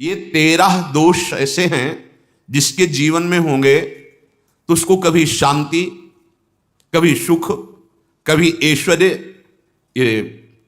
ये 13 दोष ऐसे हैं जिसके जीवन में होंगे तो उसको कभी शांति, कभी सुख, कभी ऐश्वर्य ये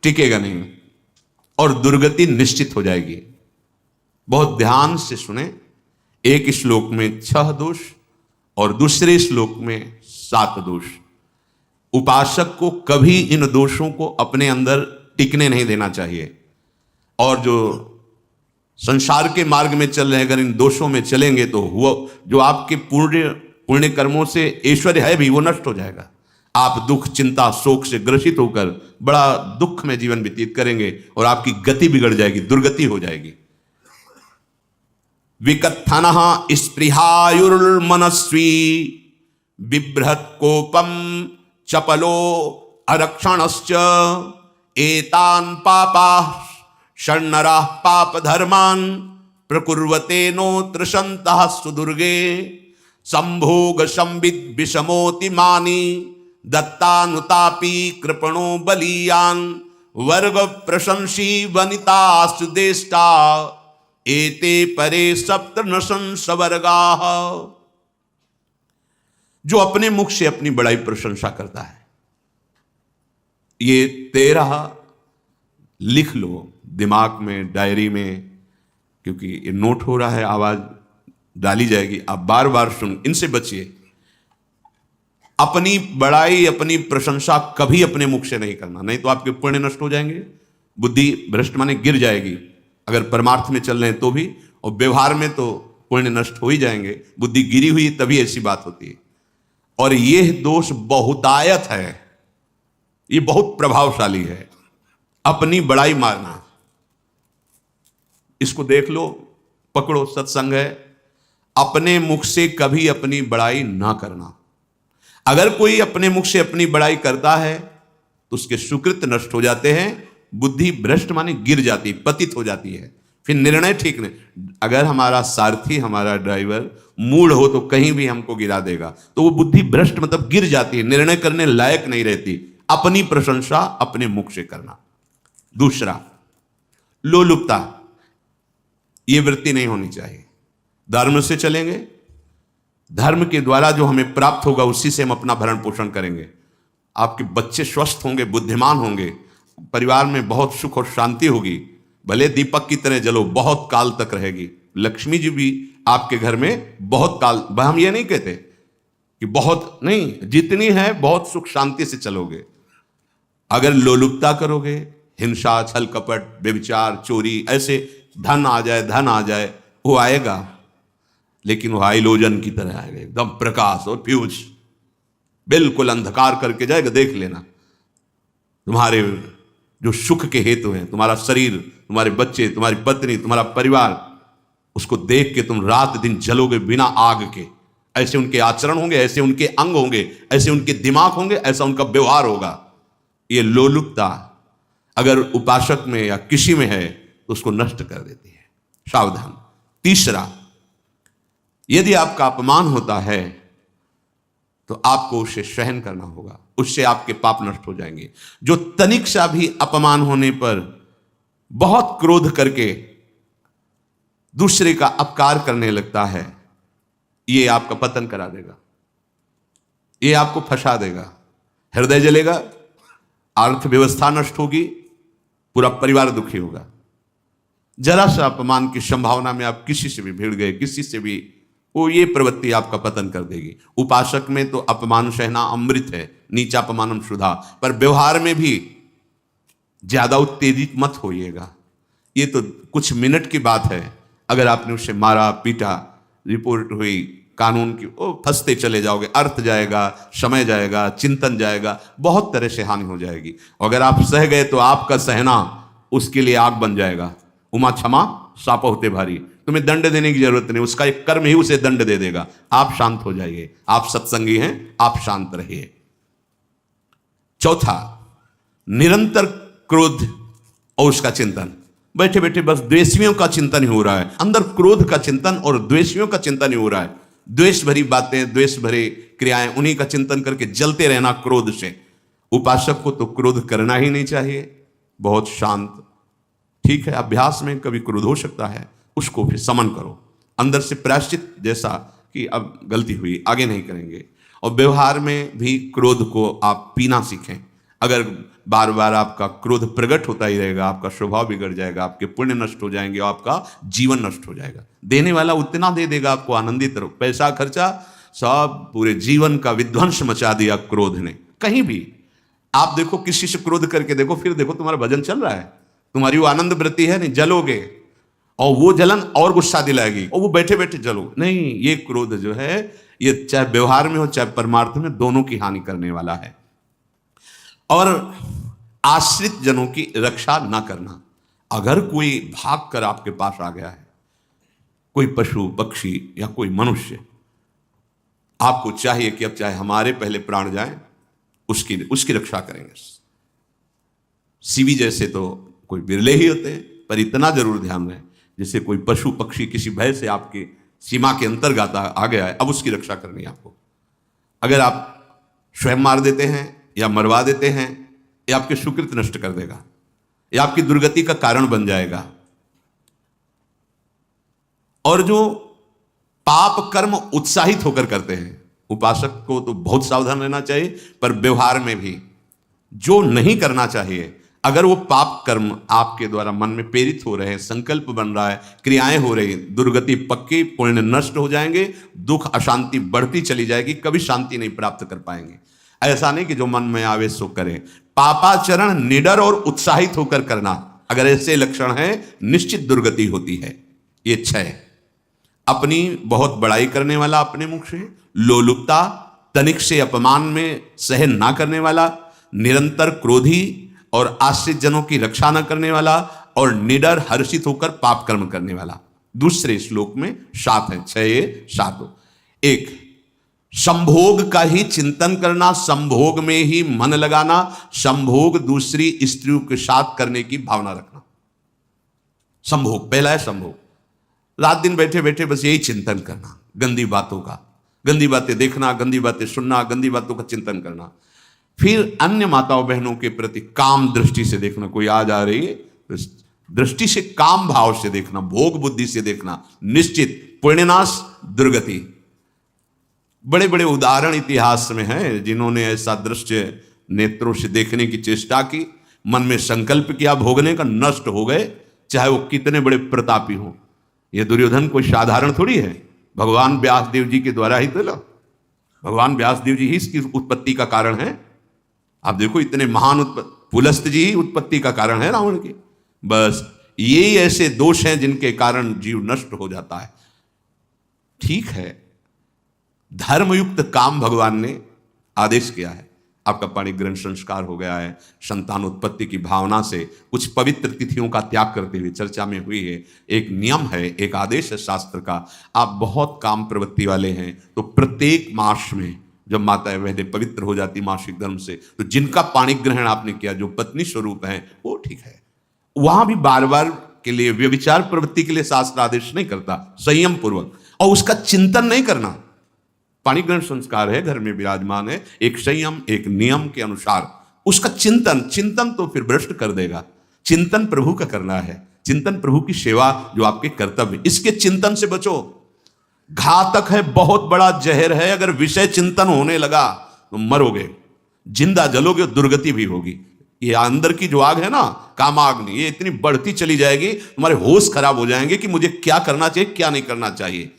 टिकेगा नहीं और दुर्गति निश्चित हो जाएगी। बहुत ध्यान से सुने। एक श्लोक में 6 दोष और दूसरे श्लोक में 7 दोष। उपासक को कभी इन दोषों को अपने अंदर टिकने नहीं देना चाहिए। और जो संसार के मार्ग में चल रहे, अगर इन दोषों में चलेंगे तो वो जो आपके पुण्य कर्मों से ऐश्वर्य है भी वो नष्ट हो जाएगा। आप दुख, चिंता, शोक से ग्रसित होकर बड़ा दुख में जीवन व्यतीत करेंगे और आपकी गति बिगड़ जाएगी, दुर्गति हो जाएगी। विकत्थनः स्पृहायुर्मनस्वी बिभ्रत कोपम चपलो अरक्षणश्च एतान् पापाः षण्णराः पाप धर्मान् प्रकुर्वते नोऽत्र सन्तः सुदुर्गे संभोग संविद विषमोतिमानी दत्तानुतापी कृपणो बलीयान् वर्ग प्रशंसी वनितास्तु देष्टा एते परे सप्तनशं सवर्गाः। जो अपने मुख से अपनी बड़ाई प्रशंसा करता है, ये 13 लिख लो दिमाग में, डायरी में, क्योंकि ये नोट हो रहा है, आवाज डाली जाएगी, आप बार बार सुन, इनसे बचिए। अपनी बड़ाई, अपनी प्रशंसा कभी अपने मुख से नहीं करना, नहीं तो आपके पुण्य नष्ट हो जाएंगे, बुद्धि भ्रष्ट माने गिर जाएगी। अगर परमार्थ में चल रहे हैं तो भी, और व्यवहार में तो पुण्य नष्ट हो ही जाएंगे। बुद्धि गिरी हुई तभी ऐसी बात होती है। और यह दोष बहुतायत है, ये बहुत प्रभावशाली है। अपनी बड़ाई मारना, इसको देख लो, पकड़ो, सत्संग है। अपने मुख से कभी अपनी बड़ाई ना करना। अगर कोई अपने मुख से अपनी बड़ाई करता है तो उसके सुकृत नष्ट हो जाते हैं, बुद्धि भ्रष्ट माने गिर जाती, पतित हो जाती है, फिर निर्णय ठीक नहीं। अगर हमारा सारथी, हमारा ड्राइवर मूढ़ हो तो कहीं भी हमको गिरा देगा, तो वो बुद्धि भ्रष्ट मतलब गिर जाती है, निर्णय करने लायक नहीं रहती। अपनी प्रशंसा अपने मुख से करना। दूसरा, लोलुपता, ये वृत्ति नहीं होनी चाहिए। धर्म से चलेंगे, धर्म के द्वारा जो हमें प्राप्त होगा उसी से हम अपना भरण पोषण करेंगे। आपके बच्चे स्वस्थ होंगे, बुद्धिमान होंगे, परिवार में बहुत सुख और शांति होगी, भले दीपक की तरह जलो, बहुत काल तक रहेगी। लक्ष्मी जी भी आपके घर में बहुत काल, हम ये नहीं कहते कि बहुत नहीं, जितनी है बहुत सुख शांति से चलोगे। अगर लोलुपता करोगे, हिंसा, छल कपट, व्यभिचार, चोरी, ऐसे धन आ जाए, वो आएगा, लेकिन वो हाइलोजन की तरह आएगा, एकदम प्रकाश और फ्यूज, बिल्कुल अंधकार करके जाएगा। देख लेना, तुम्हारे जो सुख के हेतु हैं, तुम्हारा शरीर, तुम्हारे बच्चे, तुम्हारी पत्नी, तुम्हारा परिवार, उसको देख के तुम रात दिन जलोगे बिना आग के। ऐसे उनके आचरण होंगे, ऐसे उनके अंग होंगे, ऐसे उनके दिमाग होंगे, ऐसा उनका व्यवहार होगा। ये लोलुपता अगर उपासक में या किसी में है तो उसको नष्ट कर देती है। सावधान। तीसरा, यदि आपका अपमान होता है तो आपको उसे सहन करना होगा, उससे आपके पाप नष्ट हो जाएंगे। जो तनिक सा भी अपमान होने पर बहुत क्रोध करके दूसरे का अपकार करने लगता है, ये आपका पतन करा देगा, ये आपको फंसा देगा, हृदय जलेगा, अर्थव्यवस्था नष्ट होगी, पूरा परिवार दुखी होगा। जरा सा अपमान की संभावना में आप किसी से भी भिड़ गए, किसी से भी, वो ये प्रवृत्ति आपका पतन कर देगी। उपासक में तो अपमान सहना अमृत है, नीचा अपमानम शुद्धा, पर व्यवहार में भी ज्यादा उत्तेजित मत होइएगा। ये तो कुछ मिनट की बात है, अगर आपने उसे मारा पीटा, रिपोर्ट हुई कानून की, वो फंसते चले जाओगे, अर्थ जाएगा, समय जाएगा, चिंतन जाएगा, बहुत तरह से हानि हो जाएगी। अगर आप सह गए तो आपका सहना उसके लिए आग बन जाएगा। उमा क्षमा साप होते भारी, तुम्हें दंड देने की जरूरत नहीं, उसका एक कर्म ही उसे दंड दे देगा। आप शांत हो जाइए, आप सत्संगी हैं, आप शांत रहिए। चौथा, निरंतर क्रोध और उसका चिंतन। बैठे बैठे बस द्वेषियों का चिंतन ही हो रहा है, अंदर क्रोध का चिंतन और द्वेषियों का चिंतन ही हो रहा है। द्वेष भरी बातें, द्वेष भरे क्रियाएं, उन्हीं का चिंतन करके जलते रहना क्रोध से। उपासक को तो क्रोध करना ही नहीं चाहिए, बहुत शांत। ठीक है, अभ्यास में कभी क्रोध हो सकता है, उसको फिर समन करो, अंदर से प्रायश्चित जैसा कि अब गलती हुई, आगे नहीं करेंगे। और व्यवहार में भी क्रोध को आप पीना सीखें। अगर बार बार आपका क्रोध प्रकट होता ही रहेगा, आपका स्वभाव बिगड़ जाएगा, आपके पुण्य नष्ट हो जाएंगे और आपका जीवन नष्ट हो जाएगा। देने वाला उतना दे देगा, आपको आनंदित रहो, पैसा खर्चा सब, पूरे जीवन का विध्वंस मचा दिया क्रोध ने। कहीं भी आप देखो, किसी से क्रोध करके देखो, फिर देखो तुम्हारा भजन चल रहा है, तुम्हारी वो आनंद वृत्ति है नहीं, जलोगे और वो जलन और गुस्सा दिलाएगी और वो बैठे बैठे जलो नहीं। ये क्रोध जो है, ये चाहे व्यवहार में हो चाहे परमार्थ में, दोनों की हानि करने वाला है। और आश्रित जनों की रक्षा ना करना। अगर कोई भाग कर आपके पास आ गया है, कोई पशु पक्षी या कोई मनुष्य, आपको चाहिए कि अब चाहे हमारे पहले प्राण जाएं, उसकी रक्षा करेंगे। सीवी जैसे तो कोई बिरले ही होते हैं, पर इतना जरूर ध्यान रहे, जैसे कोई पशु पक्षी किसी भय से आपके सीमा के अंतर्गत आ गया है, अब उसकी रक्षा करनी है आपको। अगर आप स्वयं मार देते हैं या मरवा देते हैं, या आपके सुकृत नष्ट कर देगा, या आपकी दुर्गति का कारण बन जाएगा। और जो पाप कर्म उत्साहित होकर करते हैं, उपासक को तो बहुत सावधान रहना चाहिए, पर व्यवहार में भी जो नहीं करना चाहिए, अगर वो पाप कर्म आपके द्वारा मन में प्रेरित हो रहे हैं, संकल्प बन रहा है, क्रियाएं हो रही, दुर्गति पक्की, पुण्य नष्ट हो जाएंगे, दुख अशांति बढ़ती चली जाएगी, कभी शांति नहीं प्राप्त कर पाएंगे। ऐसा नहीं कि जो मन में आवे सो करें। पापाचरण निडर और उत्साहित होकर करना, अगर ऐसे लक्षण है, निश्चित दुर्गति होती है। ये 6, अपनी बहुत बड़ाई करने वाला अपने मुख से, लोलुपता, तनिक से अपमान में सहन ना करने वाला, निरंतर क्रोधी और आश्रित जनों की रक्षा न करने वाला, और निडर हर्षित होकर पाप कर्म करने वाला। दूसरे श्लोक में 7 है, 6 7। 1, संभोग का ही चिंतन करना, संभोग में ही मन लगाना, संभोग दूसरी स्त्रियों के साथ करने की भावना रखना। संभोग पहला है, संभोग। रात दिन बैठे बैठे बस यही चिंतन करना, गंदी बातों का, गंदी बातें देखना, गंदी बातें सुनना, गंदी बातों का चिंतन करना। फिर अन्य माताओं बहनों के प्रति काम दृष्टि से देखना, कोई आ जा रही है तो दृष्टि से, काम भाव से देखना, भोग बुद्धि से देखना, निश्चित पुण्यनाश, दुर्गति। बड़े बड़े उदाहरण इतिहास में हैं, जिन्होंने ऐसा दृश्य नेत्रों से देखने की चेष्टा की, मन में संकल्प किया भोगने का, नष्ट हो गए, चाहे वो कितने बड़े प्रतापी हों। ये दुर्योधन कोई साधारण थोड़ी है, भगवान व्यासदेव जी के द्वारा ही तो लो, भगवान व्यासदेव जी ही इसकी उत्पत्ति का कारण है। आप देखो, इतने महान पुलस्त जी ही उत्पत्ति का कारण है रावण की। बस यही ऐसे दोष हैं जिनके कारण जीव नष्ट हो जाता है। ठीक है, धर्मयुक्त काम भगवान ने आदेश किया है, आपका पाणी ग्रहण संस्कार हो गया है, संतानोत्पत्ति की भावना से कुछ पवित्र तिथियों का त्याग करते हुए चर्चा में हुई है। एक नियम है, एक आदेश है शास्त्र का। आप बहुत काम प्रवृत्ति वाले हैं, तो प्रत्येक मास में जब माता बहनें पवित्र हो जाती मासिक धर्म से, तो जिनका पाणी ग्रहण आपने किया, जो पत्नी स्वरूप है, वो ठीक है। वहां भी बार बार के लिए व्यभिचार प्रवृत्ति के लिए शास्त्र आदेश नहीं करता, संयम पूर्वक, और उसका चिंतन नहीं करना। पाणी ग्रहण संस्कार है, घर में विराजमान है, एक संयम, एक नियम के अनुसार उसका चिंतन तो फिर भ्रष्ट कर देगा। चिंतन प्रभु का करना है, चिंतन प्रभु की सेवा जो आपके कर्तव्य, इसके चिंतन से बचो। घातक है, बहुत बड़ा जहर है, अगर विषय चिंतन होने लगा तो मरोगे, जिंदा जलोगे, दुर्गति भी होगी। ये अंदर की जो आग है ना, कामाग्नि, ये इतनी बढ़ती चली जाएगी, तुम्हारे होश खराब हो जाएंगे कि मुझे क्या करना चाहिए, क्या नहीं करना चाहिए।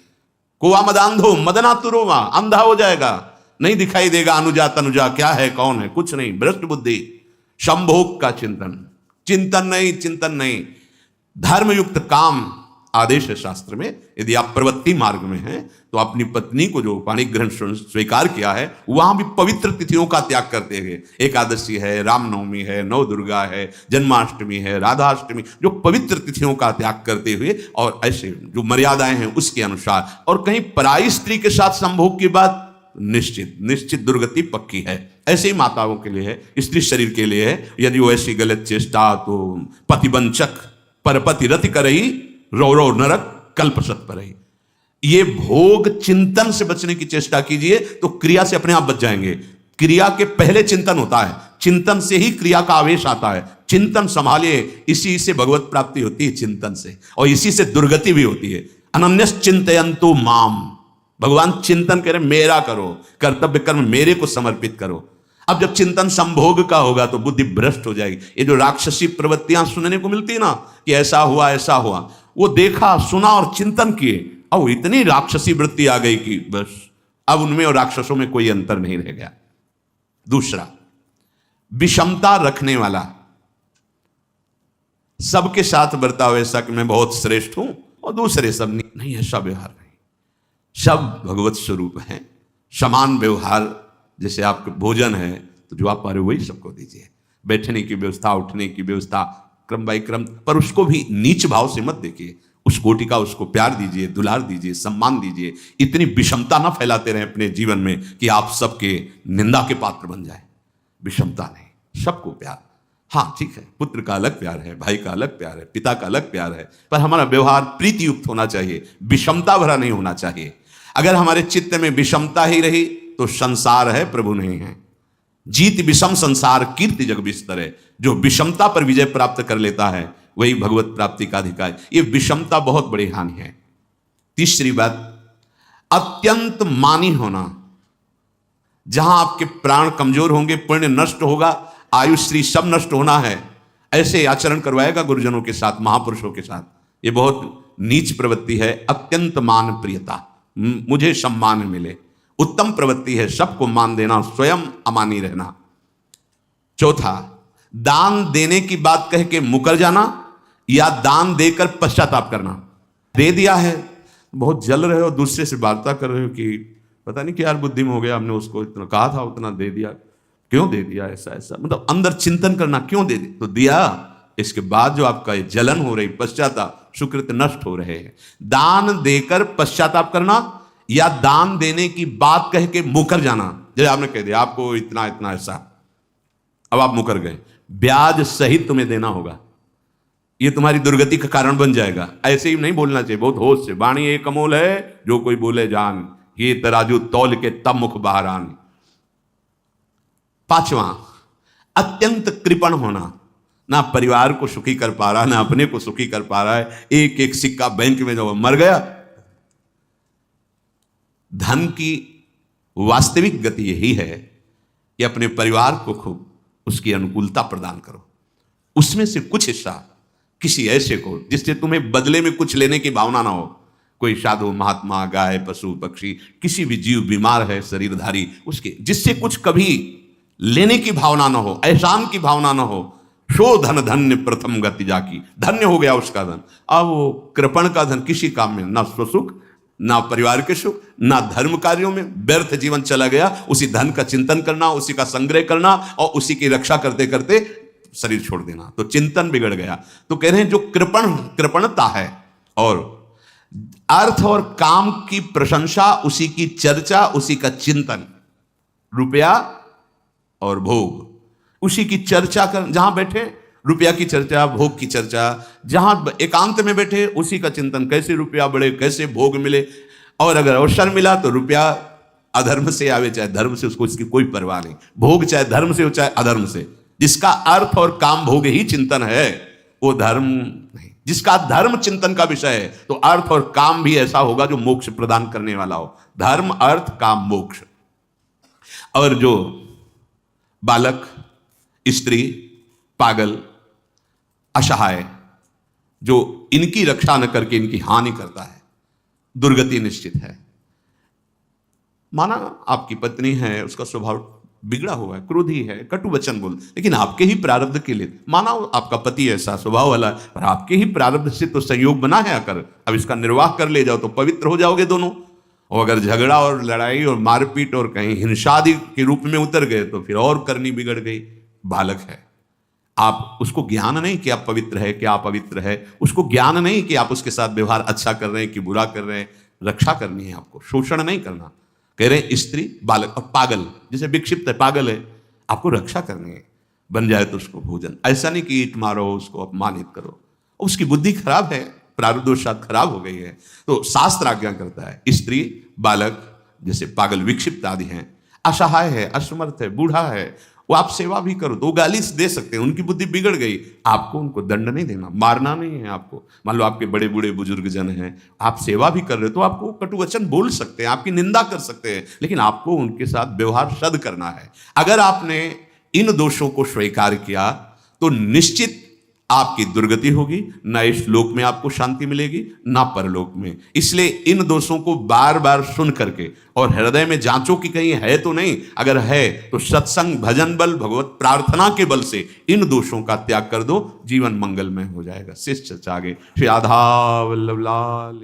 कुआ मदांधो मदना तुरोमा, अंधा हो जाएगा, नहीं दिखाई देगा अनुजा तनुजा क्या है कौन है, कुछ नहीं, भ्रष्ट बुद्धि। संभोग का चिंतन नहीं। धर्मयुक्त काम आदेश है शास्त्र में। यदि आप प्रवृत्ति मार्ग में हैं, तो अपनी पत्नी को जो पाणी ग्रहण स्वीकार किया है, वहां भी पवित्र तिथियों का त्याग करते हुए, एकादशी है, रामनवमी है, नव दुर्गा है, जन्माष्टमी है, राधाष्टमी, जो पवित्र तिथियों का त्याग करते हुए, और ऐसे जो मर्यादाएं हैं उसके अनुसार, और कहीं पराई स्त्री के साथ संभोग की बात, निश्चित दुर्गति पक्की है। ऐसे ही माताओं के लिए है, स्त्री शरीर के लिए है। यदि वो ऐसी गलत चेष्टा, तो पतिवंचक परपति रति करही, रौ नरक कल्पसत पर ही। ये भोग चिंतन से बचने की चेष्टा कीजिए, तो क्रिया से अपने आप बच जाएंगे। क्रिया के पहले चिंतन होता है, चिंतन से ही क्रिया का आवेश आता है। चिंतन संभालिए, इसी से भगवत प्राप्ति होती है, चिंतन से, और इसी से दुर्गति भी होती है। अनन्यस चिंतयन्तु माम, भगवान चिंतन करें, मेरा करो, कर्तव्य कर्म मेरे को समर्पित करो। अब जब चिंतन संभोग का होगा तो बुद्धि भ्रष्ट हो जाएगी। ये जो राक्षसी प्रवृत्तियां सुनने को मिलती है ना कि ऐसा हुआ, वो देखा सुना और चिंतन किए, और इतनी राक्षसी वृत्ति आ गई कि बस अब उनमें और राक्षसों में कोई अंतर नहीं रह गया। दूसरा, विषमता रखने वाला, सबके साथ बर्ताव ऐसा कि मैं बहुत श्रेष्ठ हूं और दूसरे सब नहीं, ऐसा व्यवहार नहीं। सब भगवत स्वरूप हैं, समान व्यवहार। जैसे आपका भोजन है तो जो आप पा रहे हो वही सबको दीजिए, बैठने की व्यवस्था, उठने की व्यवस्था, क्रम बाई क्रम, पर उसको भी नीच भाव से मत देखिए। उस कोटि का उसको प्यार दीजिए, दुलार दीजिए, सम्मान दीजिए। इतनी विषमता ना फैलाते रहे अपने जीवन में कि आप सबके निंदा के पात्र बन जाए। विषमता नहीं, सबको प्यार। हाँ ठीक है, पुत्र का अलग प्यार है, भाई का अलग प्यार है, पिता का अलग प्यार है, पर हमारा व्यवहार प्रीति युक्त होना चाहिए, विषमता भरा नहीं होना चाहिए। अगर हमारे चित्त में विषमता ही रही तो संसार है, प्रभु नहीं है। जीत विषम संसार कीर्ति जग विस्तर है। जो विषमता पर विजय प्राप्त कर लेता है वही भगवत प्राप्ति का अधिकारी। ये विषमता बहुत बड़ी हानि है। तीसरी बात, अत्यंत मानी होना। जहां आपके प्राण कमजोर होंगे, पुण्य नष्ट होगा, आयु श्री सब नष्ट होना है, ऐसे आचरण करवाएगा गुरुजनों के साथ, महापुरुषों के साथ। ये बहुत नीच प्रवृत्ति है। अत्यंत मान प्रियता, मुझे सम्मान मिले, उत्तम प्रवृत्ति है। सबको मान देना, स्वयं अमानी रहना। चौथा, दान देने की बात कह के मुकर जाना या दान देकर पश्चाताप करना। दे दिया है, बहुत जल रहे हो, दूसरे से वार्ता कर रहे हो कि पता नहीं क्या यार बुद्धि में हो गया, हमने उसको इतना कहा था, उतना दे दिया, क्यों दे दिया, ऐसा ऐसा, मतलब अंदर चिंतन करना, क्यों दे दिया, तो दिया। इसके बाद जो आपका ये जलन हो रही, पश्चाताप, सुकृत नष्ट हो रहे हैं। दान देकर पश्चाताप करना या दान देने की बात कह के मुकर जाना। जैसे आपने कह दिया आपको इतना इतना ऐसा, अब आप मुकर गए, ब्याज सहित तुम्हें देना होगा, ये तुम्हारी दुर्गति का कारण बन जाएगा। ऐसे ही नहीं बोलना चाहिए, बहुत होश से। वाणी एक अमोल है, जो कोई बोले जान, ये तराजू तौल के तब मुख बाहर आन। पांचवा, अत्यंत कृपण होना। ना परिवार को सुखी कर पा रहा, ना अपने को सुखी कर पा रहा है। एक एक सिक्का बैंक में जो मर गया। धन की वास्तविक गति यही है कि अपने परिवार को खूब उसकी अनुकूलता प्रदान करो, उसमें से कुछ हिस्सा किसी ऐसे को जिससे तुम्हें बदले में कुछ लेने की भावना ना हो। कोई साधु महात्मा, गाय, पशु पक्षी, किसी भी जीव बीमार है शरीरधारी, उसके जिससे कुछ कभी लेने की भावना ना हो, एहसान की भावना ना हो। शो धन धन्य प्रथम गति जाकी, धन्य हो गया उसका धन। अब वो कृपण का धन किसी काम में, ना स्वसुख, ना परिवार के सुख, ना धर्म कार्यों में, व्यर्थ जीवन चला गया। उसी धन का चिंतन करना, उसी का संग्रह करना और उसी की रक्षा करते करते शरीर छोड़ देना, तो चिंतन बिगड़ गया। तो कह रहे हैं जो कृपणता है और अर्थ और काम की प्रशंसा, उसी की चर्चा, उसी का चिंतन, रुपया और भोग, उसी की चर्चा कर, जहां बैठे रुपया की चर्चा, भोग की चर्चा, जहां एकांत में बैठे उसी का चिंतन, कैसे रुपया बढ़े, कैसे भोग मिले। और अगर अवसर मिला तो रुपया अधर्म से आवे चाहे धर्म से, उसको इसकी कोई परवाह नहीं। भोग चाहे धर्म से हो चाहे अधर्म से, जिसका अर्थ और काम भोग ही चिंतन है वो धर्म नहीं। जिसका धर्म चिंतन का विषय है तो अर्थ और काम भी ऐसा होगा जो मोक्ष प्रदान करने वाला हो। धर्म, अर्थ, काम, मोक्ष। और जो बालक, स्त्री, पागल, असहाय, जो इनकी रक्षा न करके इनकी हानि करता है, दुर्गति निश्चित है। माना आपकी पत्नी है, उसका स्वभाव बिगड़ा हुआ है, क्रोधी है, कटु वचन बोल, लेकिन आपके ही प्रारब्ध के लिए, माना आपका पति ऐसा स्वभाव वाला, पर आपके ही प्रारब्ध से तो संयोग बना है आकर, अब इसका निर्वाह कर ले जाओ तो पवित्र हो जाओगे दोनों। और अगर झगड़ा और लड़ाई और मारपीट और कहीं हिंसादि के रूप में उतर गए तो फिर और करनी बिगड़ गई। बालक है, आप उसको ज्ञान नहीं कि आप पवित्र है, कि आप पवित्र है, उसको ज्ञान नहीं कि आप उसके साथ व्यवहार अच्छा कर रहे हैं कि बुरा कर रहे हैं। रक्षा करनी है आपको, शोषण नहीं करना। कह रहे हैं स्त्री, बालक और पागल, जैसे विक्षिप्त है, पागल है, आपको रक्षा करनी है। बन जाए तो उसको भोजन, ऐसा नहीं कि ईंट मारो, उसको अपमानित करो, उसकी बुद्धि खराब है, प्रारब्धवशात खराब हो गई है। तो शास्त्र आज्ञा करता है स्त्री, बालक, जैसे पागल, विक्षिप्त आदि हैं, असहाय है, असमर्थ है, बूढ़ा है, वो आप सेवा भी करो तो वो गाली दे सकते हैं, उनकी बुद्धि बिगड़ गई, आपको उनको दंड नहीं देना, मारना नहीं है आपको। मान लो आपके बड़े बूढ़े बुजुर्ग जन हैं, आप सेवा भी कर रहे हो तो आपको कटु वचन बोल सकते हैं, आपकी निंदा कर सकते हैं, लेकिन आपको उनके साथ व्यवहार सद करना है। अगर आपने इन दोषों को स्वीकार किया तो निश्चित आपकी दुर्गति होगी, ना इस लोक में आपको शांति मिलेगी ना परलोक में। इसलिए इन दोषों को बार बार सुन करके और हृदय में जांचो कि कहीं है तो नहीं, अगर है तो सत्संग भजन बल भगवत प्रार्थना के बल से इन दोषों का त्याग कर दो, जीवन मंगलमय हो जाएगा। शिष्य आगे श्री राधा वल्लभ लाल।